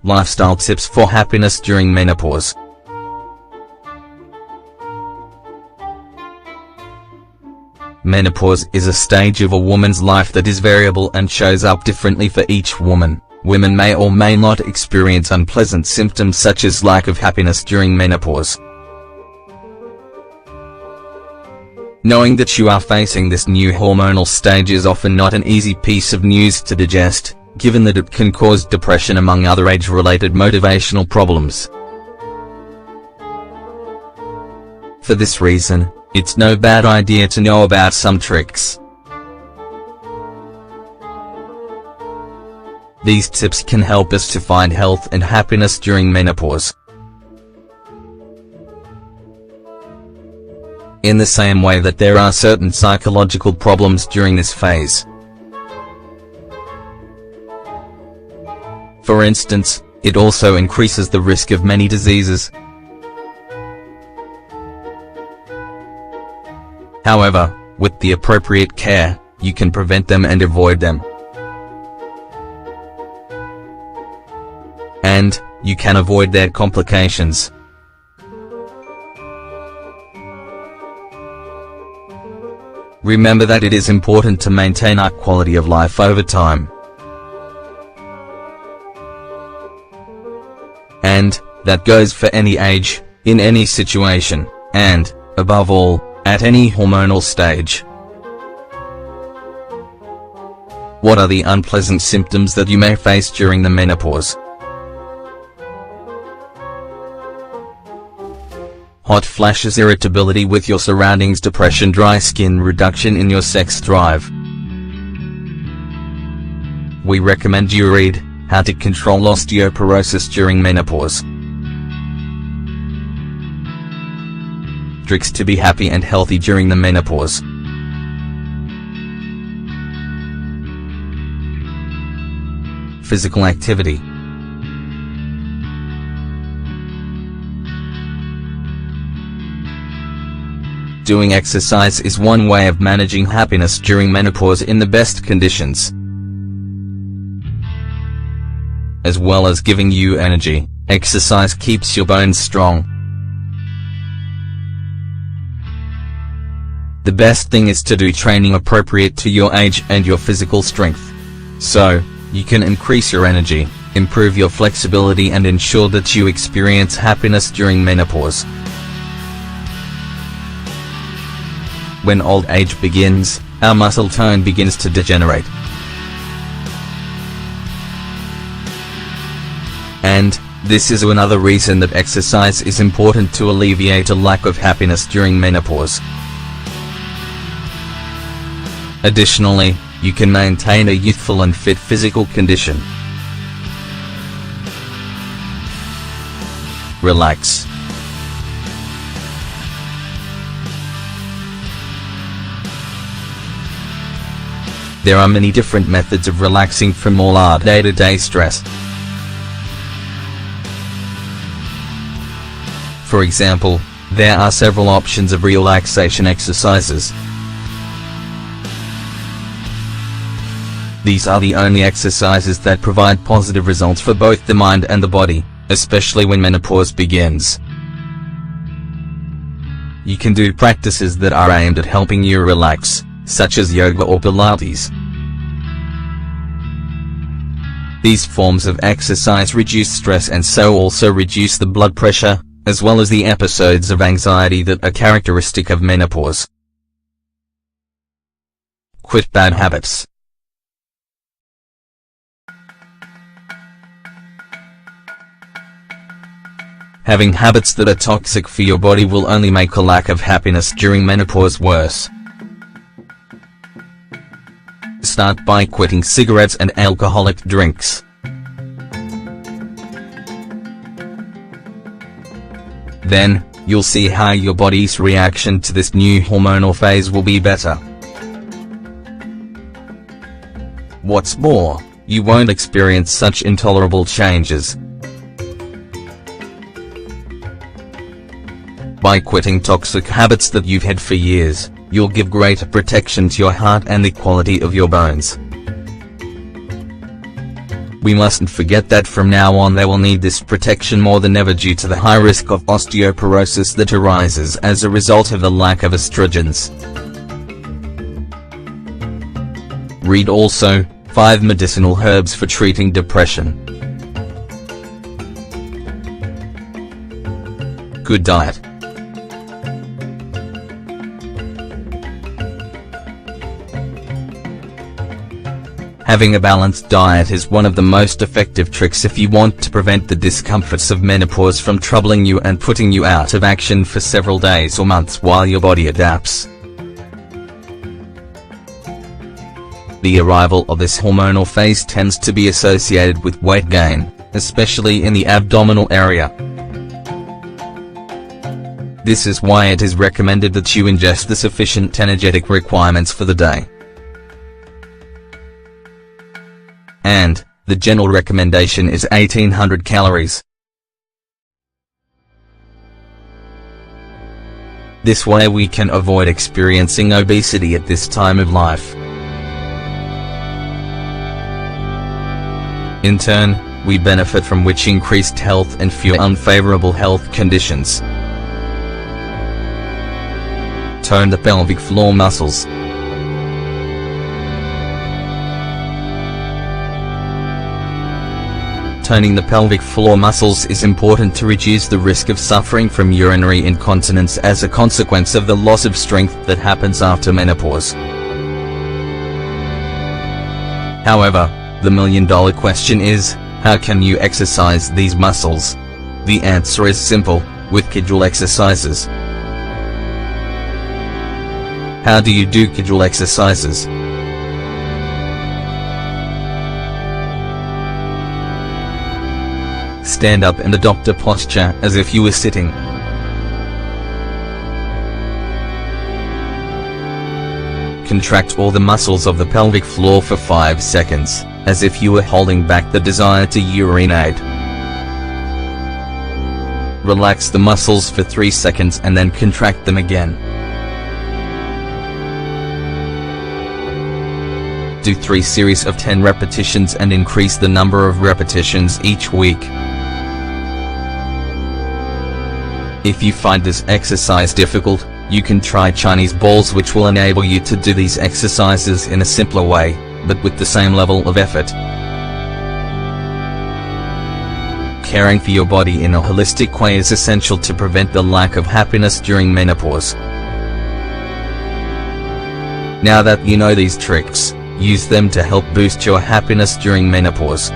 Lifestyle tips for happiness during menopause. Menopause is a stage of a woman's life that is variable and shows up differently for each woman. Women may or may not experience unpleasant symptoms such as lack of happiness during menopause. Knowing that you are facing this new hormonal stage is often not an easy piece of news to digest, given that it can cause depression among other age-related motivational problems. For this reason, it's no bad idea to know about some tricks. These tips can help us to find health and happiness during menopause. In the same way that there are certain psychological problems during this phase. For instance, it also increases the risk of many diseases. However, with the appropriate care, you can prevent them and avoid them. And you can avoid their complications. Remember that it is important to maintain our quality of life over time. And that goes for any age, in any situation, and, above all, at any hormonal stage. What are the unpleasant symptoms that you may face during the menopause? Hot flashes, irritability with your surroundings, depression, dry skin, reduction in your sex drive. We recommend you read How to Control Osteoporosis During Menopause. Tricks to be happy and healthy during the menopause. Physical activity. Doing exercise is one way of managing happiness during menopause in the best conditions. As well as giving you energy, exercise keeps your bones strong. The best thing is to do training appropriate to your age and your physical strength. So, you can increase your energy, improve your flexibility and ensure that you experience happiness during menopause. When old age begins, our muscle tone begins to degenerate. And, this is another reason that exercise is important to alleviate a lack of happiness during menopause. Additionally, you can maintain a youthful and fit physical condition. Relax. There are many different methods of relaxing from all our day-to-day stress. For example, there are several options of relaxation exercises. These are the only exercises that provide positive results for both the mind and the body, especially when menopause begins. You can do practices that are aimed at helping you relax, such as yoga or Pilates. These forms of exercise reduce stress and so also reduce the blood pressure, as well as the episodes of anxiety that are characteristic of menopause. Quit bad habits. Having habits that are toxic for your body will only make a lack of happiness during menopause worse. Start by quitting cigarettes and alcoholic drinks. Then, you'll see how your body's reaction to this new hormonal phase will be better. What's more, you won't experience such intolerable changes. By quitting toxic habits that you've had for years, you'll give greater protection to your heart and the quality of your bones. We mustn't forget that from now on they will need this protection more than ever due to the high risk of osteoporosis that arises as a result of the lack of estrogens. Read also, 5 medicinal herbs for treating depression. Good diet. Having a balanced diet is one of the most effective tricks if you want to prevent the discomforts of menopause from troubling you and putting you out of action for several days or months while your body adapts. The arrival of this hormonal phase tends to be associated with weight gain, especially in the abdominal area. This is why it is recommended that you ingest the sufficient energetic requirements for the day. And, the general recommendation is 1800 calories. This way we can avoid experiencing obesity at this time of life. In turn, we benefit from which increased health and fewer unfavorable health conditions. Tone the pelvic floor muscles. Toning the pelvic floor muscles is important to reduce the risk of suffering from urinary incontinence as a consequence of the loss of strength that happens after menopause. However, the million-dollar question is, how can you exercise these muscles? The answer is simple, with casual exercises. How do you do casual exercises? Stand up and adopt a posture as if you were sitting. Contract all the muscles of the pelvic floor for 5 seconds, as if you were holding back the desire to urinate. Relax the muscles for 3 seconds and then contract them again. Do 3 series of 10 repetitions and increase the number of repetitions each week. If you find this exercise difficult, you can try Chinese balls, which will enable you to do these exercises in a simpler way, but with the same level of effort. Caring for your body in a holistic way is essential to prevent the lack of happiness during menopause. Now that you know these tricks, use them to help boost your happiness during menopause.